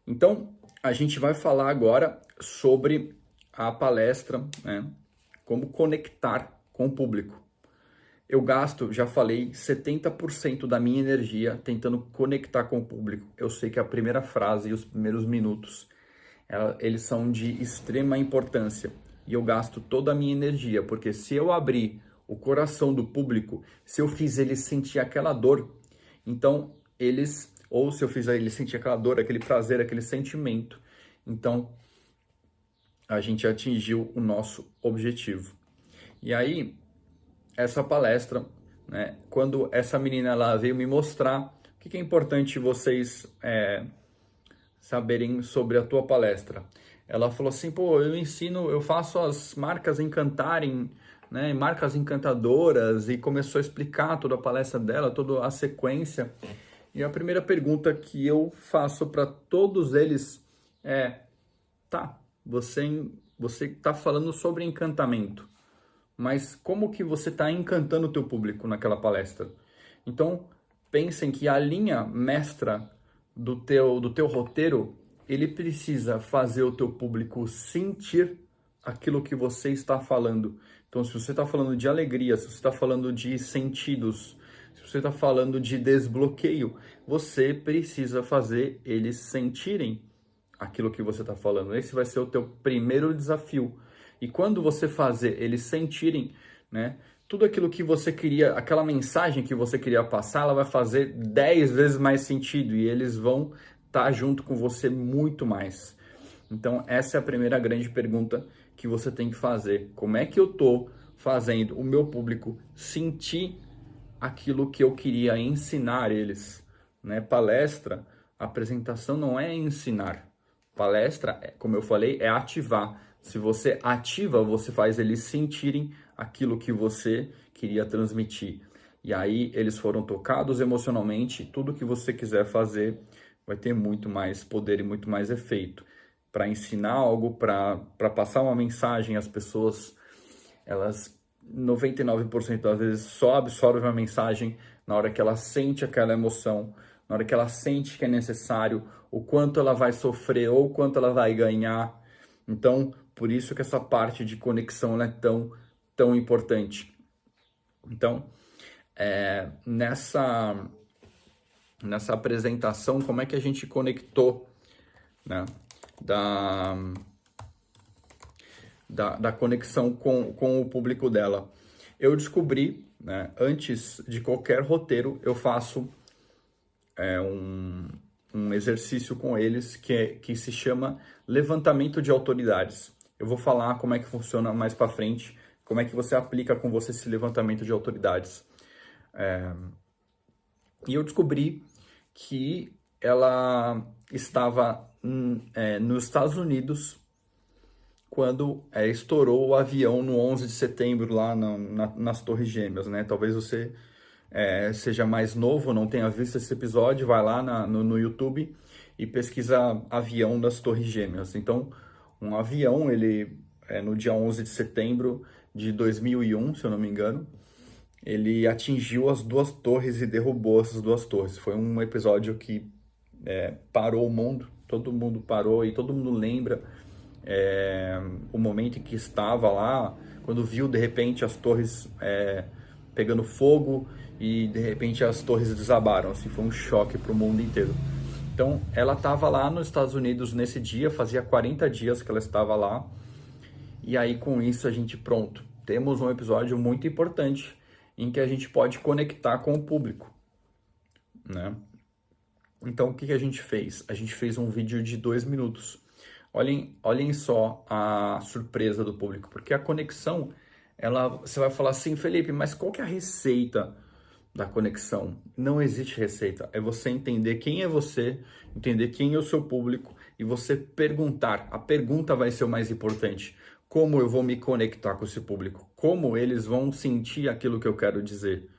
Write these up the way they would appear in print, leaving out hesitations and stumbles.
Então, a gente vai falar agora sobre a palestra, né? Como conectar com o público. Eu gasto, já falei, 70% da minha energia tentando conectar com o público. Eu sei que a primeira frase e os primeiros minutos, eles são de extrema importância. E eu gasto toda a minha energia, porque se eu abrir o coração do público, se eu fizer eles sentir aquela dor, então ou se eu fizer eles sentir aquela dor, aquele prazer, aquele sentimento, então a gente atingiu o nosso objetivo. E aí, essa palestra, né, quando essa menina ela veio me mostrar o que é importante vocês saberem sobre a tua palestra. Ela falou assim, pô, eu faço as marcas encantarem, né, marcas encantadoras, e começou a explicar toda a palestra dela, toda a sequência. E a primeira pergunta que eu faço para todos eles é, tá, você está falando sobre encantamento, mas como que você está encantando o teu público naquela palestra? Então, pensem que a linha mestra do teu roteiro, ele precisa fazer o teu público sentir aquilo que você está falando. Então, se você está falando de alegria, se você está falando de sentidos, se você está falando de desbloqueio, você precisa fazer eles sentirem aquilo que você está falando. Esse vai ser o teu primeiro desafio. E quando você fazer eles sentirem, né, tudo aquilo que você queria, aquela mensagem que você queria passar, ela vai fazer 10 vezes mais sentido e eles vão estar junto com você muito mais. Então, essa é a primeira grande pergunta que você tem que fazer. Como é que eu estou fazendo o meu público sentir aquilo que eu queria ensinar eles? Né? Palestra, apresentação não é ensinar. Palestra, como eu falei, é ativar. Se você ativa, você faz eles sentirem aquilo que você queria transmitir. E aí eles foram tocados emocionalmente, tudo que você quiser fazer vai ter muito mais poder e muito mais efeito. Para ensinar algo, para passar uma mensagem, as pessoas, elas 99% das vezes só absorvem a mensagem na hora que ela sente aquela emoção, na hora que ela sente que é necessário, o quanto ela vai sofrer ou o quanto ela vai ganhar. Então, por isso que essa parte de conexão é tão importante. Então, nessa apresentação, como é que a gente conectou, né, da conexão com o público dela? Eu descobri, né, antes de qualquer roteiro, eu faço um exercício com eles que se chama levantamento de autoridades. Eu vou falar como é que funciona mais para frente, como é que você aplica com você esse levantamento de autoridades. E eu descobri que ela estava nos Estados Unidos quando estourou o avião no 11 de setembro lá nas Torres Gêmeas, né? Talvez você seja mais novo, não tenha visto esse episódio, vai lá no YouTube e pesquisa avião das Torres Gêmeas. Então, um avião, ele no dia 11 de setembro de 2001, se eu não me engano, ele atingiu as duas torres e derrubou essas duas torres. Foi um episódio que parou o mundo, todo mundo parou e todo mundo lembra o momento em que estava lá, quando viu de repente as torres pegando fogo e de repente as torres desabaram. Assim, foi um choque para o mundo inteiro. Então, ela estava lá nos Estados Unidos nesse dia, fazia 40 dias que ela estava lá. E aí, com isso, a gente, pronto, temos um episódio muito importante em que a gente pode conectar com o público, né? Então, o que a gente fez? A gente fez um vídeo de 2 minutos. Olhem só a surpresa do público, porque a conexão, você vai falar assim, Felipe, mas qual que é a receita da conexão? Não existe receita, é você entender quem é você, entender quem é o seu público e você perguntar. A pergunta vai ser o mais importante. Como eu vou me conectar com esse público? Como eles vão sentir aquilo que eu quero dizer?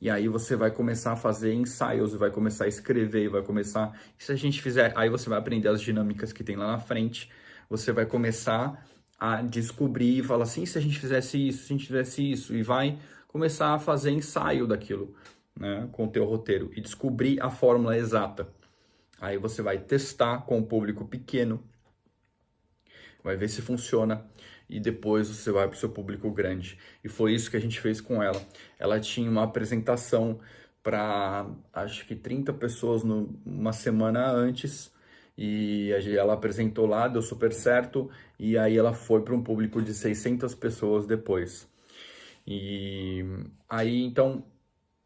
E aí você vai começar a fazer ensaios, vai começar a escrever, vai começar... Se a gente fizer... Aí você vai aprender as dinâmicas que tem lá na frente, você vai começar a descobrir e falar assim, se a gente fizesse isso, se a gente fizesse isso, e vai começar a fazer ensaio daquilo, né, com o teu roteiro, e descobrir a fórmula exata. Aí você vai testar com o público pequeno, vai ver se funciona e depois você vai para o seu público grande. E foi isso que a gente fez com ela. Ela tinha uma apresentação para acho que 30 pessoas uma semana antes e ela apresentou lá, deu super certo e aí ela foi para um público de 600 pessoas depois. E aí então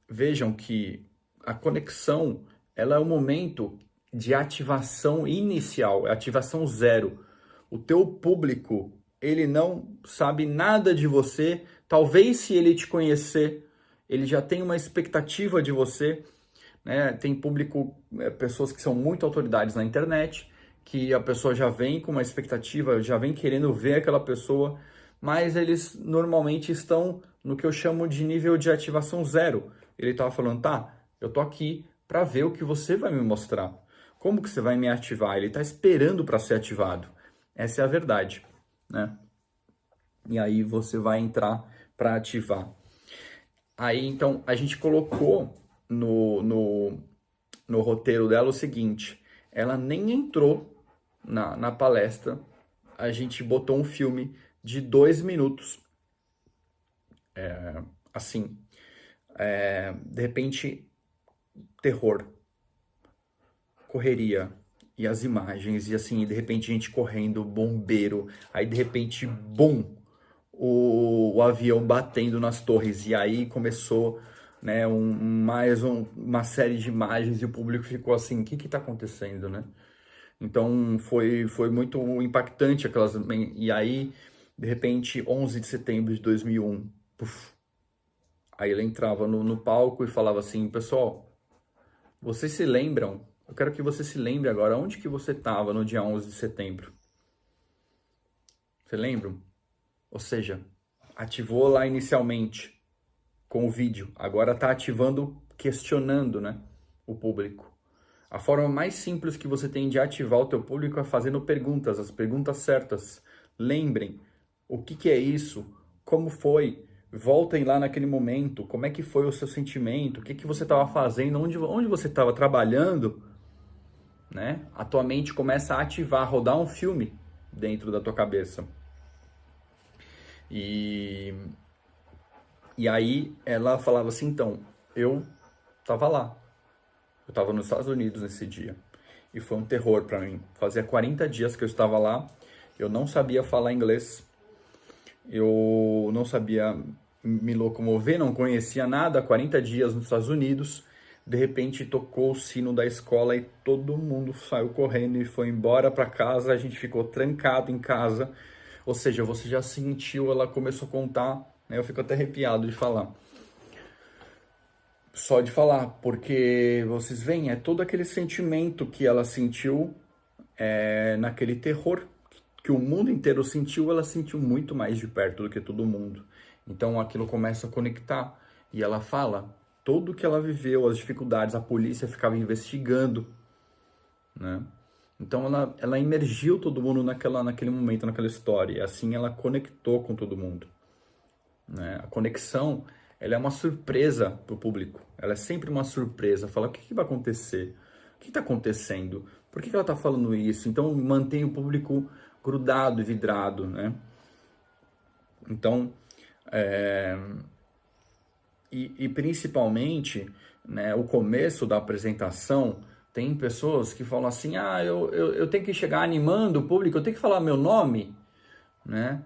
vejam que a conexão ela é o momento de ativação inicial, é ativação zero. O teu público, ele não sabe nada de você. Talvez se ele te conhecer, ele já tem uma expectativa de você, né? Tem público, pessoas que são muito autoridades na internet, que a pessoa já vem com uma expectativa, já vem querendo ver aquela pessoa, mas eles normalmente estão no que eu chamo de nível de ativação zero. Ele estava falando, tá, eu tô aqui para ver o que você vai me mostrar. Como que você vai me ativar? Ele está esperando para ser ativado. Essa é a verdade, né? E aí você vai entrar para ativar. Aí, então, a gente colocou no roteiro dela o seguinte, ela nem entrou na palestra, a gente botou um filme de 2 minutos, assim, de repente, terror, correria, e as imagens, e assim, de repente a gente correndo, bombeiro, aí de repente, bum, o avião batendo nas torres, e aí começou, né, uma série de imagens, e o público ficou assim, o que que tá acontecendo, né? Então foi muito impactante aquelas, e aí, de repente, 11 de setembro de 2001, puf, aí ele entrava no palco e falava assim, pessoal, vocês se lembram? Eu quero que você se lembre agora onde que você estava no dia 11 de setembro. Você lembra? Ou seja, ativou lá inicialmente com o vídeo. Agora está ativando, questionando, né, o público. A forma mais simples que você tem de ativar o teu público é fazendo perguntas, as perguntas certas. Lembrem, o que que é isso? Como foi? Voltem lá naquele momento, como é que foi o seu sentimento? O que que você estava fazendo? Onde você estava trabalhando? Né? A tua mente começa a ativar, rodar um filme dentro da tua cabeça. E aí ela falava assim, então, eu tava lá. Eu tava nos Estados Unidos nesse dia. E foi um terror para mim. Fazia 40 dias que eu estava lá. Eu não sabia falar inglês. Eu não sabia me locomover, não conhecia nada. 40 dias nos Estados Unidos. De repente tocou o sino da escola e todo mundo saiu correndo e foi embora para casa. A gente ficou trancado em casa. Ou seja, você já sentiu, ela começou a contar, né? Eu fico até arrepiado de falar. Só de falar, porque vocês veem, é todo aquele sentimento que ela sentiu naquele terror que o mundo inteiro sentiu, ela sentiu muito mais de perto do que todo mundo. Então aquilo começa a conectar. E ela fala tudo que ela viveu, as dificuldades, a polícia ficava investigando, né? Então ela imergiu todo mundo naquele momento, naquela história. E assim ela conectou com todo mundo, né? A conexão, ela é uma surpresa para o público. Ela é sempre uma surpresa. Fala, o que vai acontecer? O que está acontecendo? Por que ela está falando isso? Então mantém o público grudado e vidrado, né? Então, e principalmente, né, o começo da apresentação, tem pessoas que falam assim, eu tenho que chegar animando o público, eu tenho que falar meu nome, né?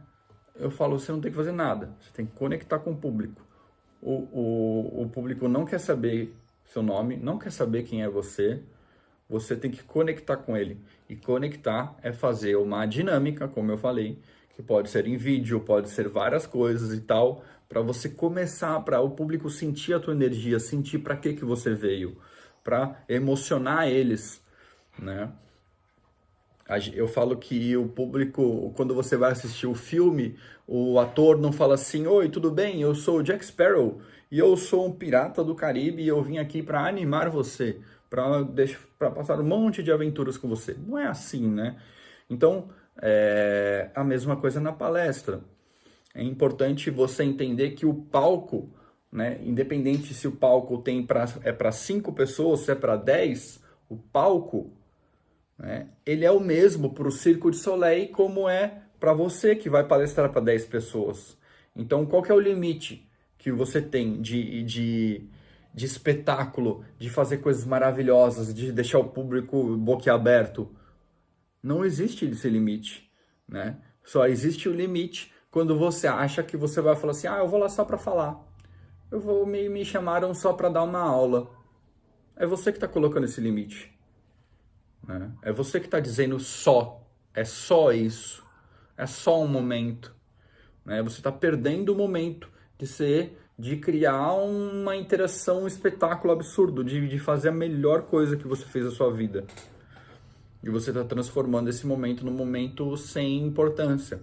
Eu falo, você não tem que fazer nada, você tem que conectar com o público. O público não quer saber seu nome, não quer saber quem é você, você tem que conectar com ele. E conectar é fazer uma dinâmica, como eu falei, que pode ser em vídeo, pode ser várias coisas e tal, para você começar, para o público sentir a tua energia, sentir para que você veio, para emocionar eles, né? Eu falo que o público, quando você vai assistir o filme, o ator não fala assim, oi, tudo bem? Eu sou o Jack Sparrow e eu sou um pirata do Caribe e eu vim aqui para animar você, para passar um monte de aventuras com você. Não é assim, né? Então, é a mesma coisa na palestra. É importante você entender que o palco, né, independente se o palco é para 5 pessoas, se é para 10, o palco né? Ele é o mesmo para o Cirque du Soleil como é para você que vai palestrar para 10 pessoas. Então, qual que é o limite que você tem de espetáculo, de fazer coisas maravilhosas, de deixar o público boquiaberto? Não existe esse limite, né? Só existe o limite quando você acha que você vai falar assim, eu vou lá só para falar. Me chamaram só para dar uma aula. É você que está colocando esse limite, né? É você que está dizendo só. É só isso. É só um momento, né? Você está perdendo o momento de criar uma interação, um espetáculo absurdo, de fazer a melhor coisa que você fez na sua vida. E você está transformando esse momento num momento sem importância.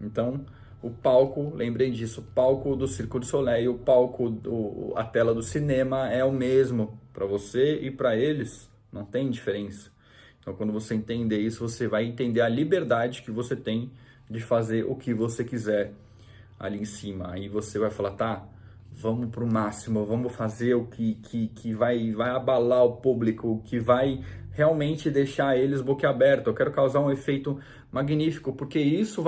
Então, o palco, lembrem disso, o palco do Cirque du Soleil, a tela do cinema é o mesmo para você e para eles, não tem diferença. Então, quando você entender isso, você vai entender a liberdade que você tem de fazer o que você quiser ali em cima. Aí você vai falar, tá, vamos pro máximo, vamos fazer o que vai abalar o público, o que vai realmente deixar eles boquiabertos. Eu quero causar um efeito magnífico, porque isso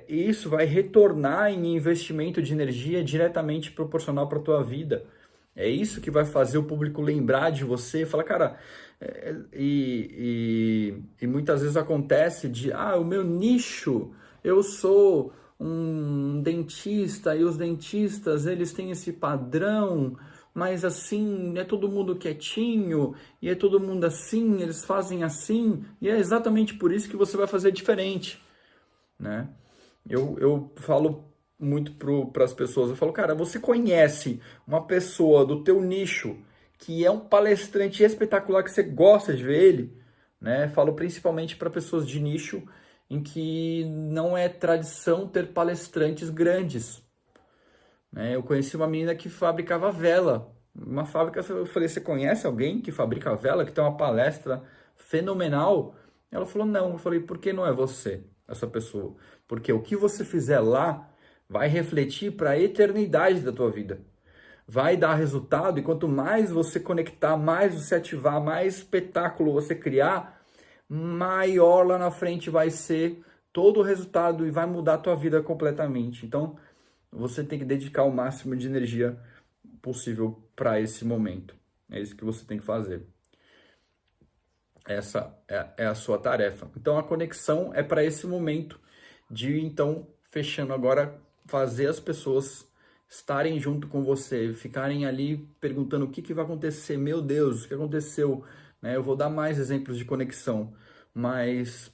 isso vai retornar em investimento de energia diretamente proporcional para a tua vida. É isso que vai fazer o público lembrar de você e falar, cara, e muitas vezes acontece o meu nicho, eu sou um dentista e os dentistas, eles têm esse padrão, mas assim, é todo mundo quietinho, e é todo mundo assim, eles fazem assim, e é exatamente por isso que você vai fazer diferente, né? Eu falo muito para as pessoas, eu falo, cara, você conhece uma pessoa do teu nicho que é um palestrante espetacular, que você gosta de ver ele, né? Falo principalmente para pessoas de nicho em que não é tradição ter palestrantes grandes, né? Eu conheci uma menina que fabricava vela, uma fábrica. Eu falei, você conhece alguém que fabrica vela, que tem uma palestra fenomenal? Ela falou, não. Eu falei, por que não é você, essa pessoa? Porque o que você fizer lá vai refletir para a eternidade da tua vida. Vai dar resultado, e quanto mais você conectar, mais você ativar, mais espetáculo você criar, maior lá na frente vai ser todo o resultado e vai mudar a tua vida completamente. Então, você tem que dedicar o máximo de energia possível para esse momento. É isso que você tem que fazer. Essa é a sua tarefa. Então, a conexão é para esse momento então, fechando agora, fazer as pessoas estarem junto com você, ficarem ali perguntando o que vai acontecer, meu Deus, o que aconteceu, né? Eu vou dar mais exemplos de conexão, mas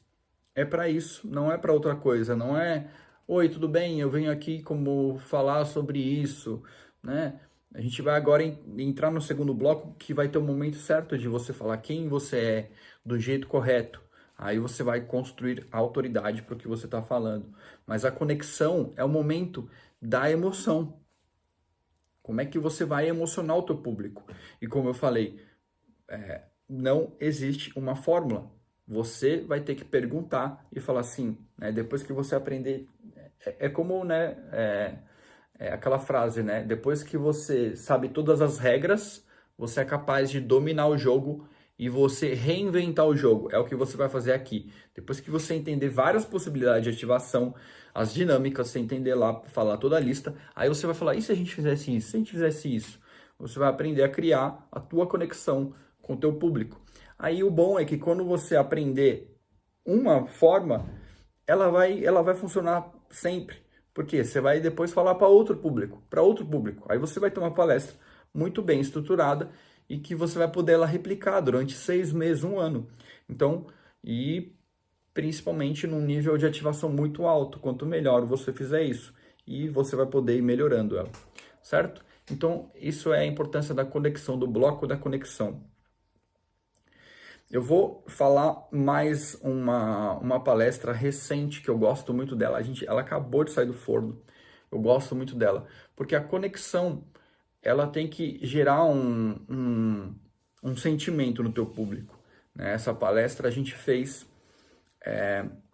é para isso, não é para outra coisa, não é, oi, tudo bem, eu venho aqui como falar sobre isso, né? A gente vai agora entrar no segundo bloco, que vai ter o momento certo de você falar quem você é, do jeito correto. Aí você vai construir a autoridade para o que você está falando. Mas a conexão é o momento da emoção. Como é que você vai emocionar o teu público? E como eu falei, não existe uma fórmula. Você vai ter que perguntar e falar assim, né? Depois que você aprender, como, né? Aquela frase, né? Depois que você sabe todas as regras, você é capaz de dominar o jogo e você reinventar o jogo. É o que você vai fazer aqui. Depois que você entender várias possibilidades de ativação, as dinâmicas, você entender lá, falar toda a lista, aí você vai falar, e se a gente fizesse isso? Se a gente fizesse isso? Você vai aprender a criar a tua conexão com o teu público. Aí o bom é que quando você aprender uma forma, ela vai funcionar sempre. Porque você vai depois falar para outro público, Aí você vai ter uma palestra muito bem estruturada e que você vai poder ela replicar durante 6 meses, 1 ano. Então, e principalmente num nível de ativação muito alto. Quanto melhor você fizer isso, e você vai poder ir melhorando ela, certo? Então, isso é a importância da conexão, do bloco da conexão. Eu vou falar mais uma palestra recente que eu gosto muito dela. Ela acabou de sair do forno. Eu gosto muito dela. Porque a conexão, ela tem que gerar um sentimento no teu público, né? Essa palestra a gente fez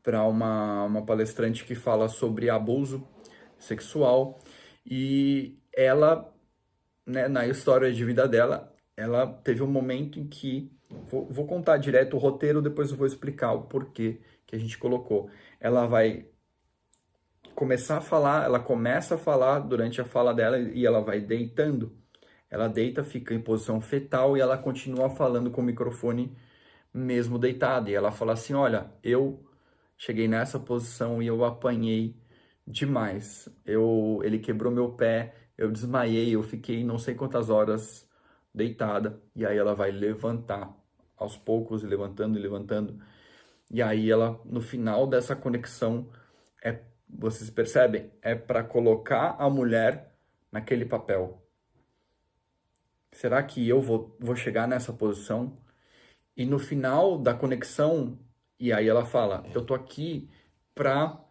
para uma palestrante que fala sobre abuso sexual. E ela, né, na história de vida dela, ela teve um momento em que, vou contar direto o roteiro, depois eu vou explicar o porquê que a gente colocou. Ela vai começar a falar, ela começa a falar durante a fala dela e ela vai deitando. Ela deita, fica em posição fetal e ela continua falando com o microfone mesmo deitada. E ela fala assim, olha, eu cheguei nessa posição e eu apanhei demais. Ele quebrou meu pé, eu desmaiei, eu fiquei não sei quantas horas deitada. E aí ela vai levantar aos poucos, levantando e levantando. E aí ela, no final dessa conexão, vocês percebem? É para colocar a mulher naquele papel. Será que eu vou chegar nessa posição? E no final da conexão, e aí ela fala, eu tô aqui para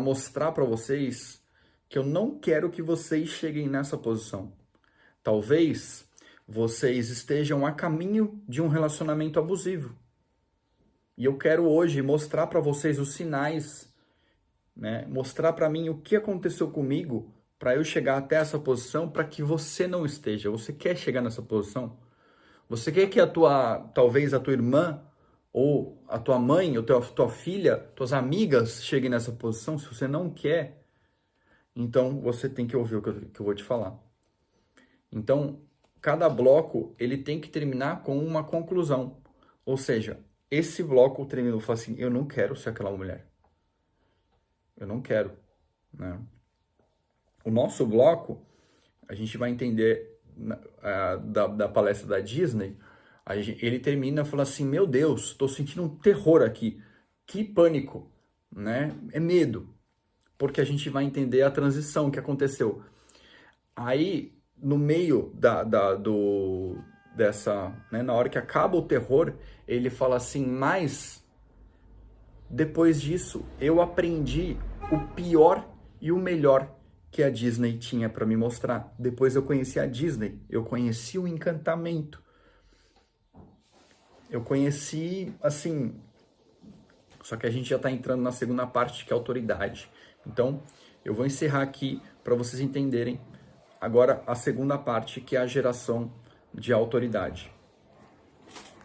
mostrar para vocês que eu não quero que vocês cheguem nessa posição. Talvez vocês estejam a caminho de um relacionamento abusivo. E eu quero hoje mostrar para vocês os sinais, né? Mostrar para mim o que aconteceu comigo para eu chegar até essa posição, para que você não esteja. Você quer chegar nessa posição? Você quer que talvez a tua irmã, ou a tua mãe, ou tua filha, tuas amigas cheguem nessa posição? Se você não quer, então você tem que ouvir o que eu vou te falar. Então, cada bloco, ele tem que terminar com uma conclusão. Ou seja, esse bloco terminou e falou assim, eu não quero ser aquela mulher. Eu não quero, né? O nosso bloco, a gente vai entender da palestra da Disney, ele termina falando assim, meu Deus, estou sentindo um terror aqui, que pânico, né? É medo, porque a gente vai entender a transição que aconteceu. Aí, no meio dessa, né, na hora que acaba o terror, ele fala assim, mas depois disso eu aprendi o pior e o melhor que a Disney tinha para me mostrar. Depois eu conheci a Disney, eu conheci o encantamento. Eu conheci, assim... Só que a gente já está entrando na segunda parte, que é a autoridade. Então, eu vou encerrar aqui para vocês entenderem agora a segunda parte, que é a geração de autoridade.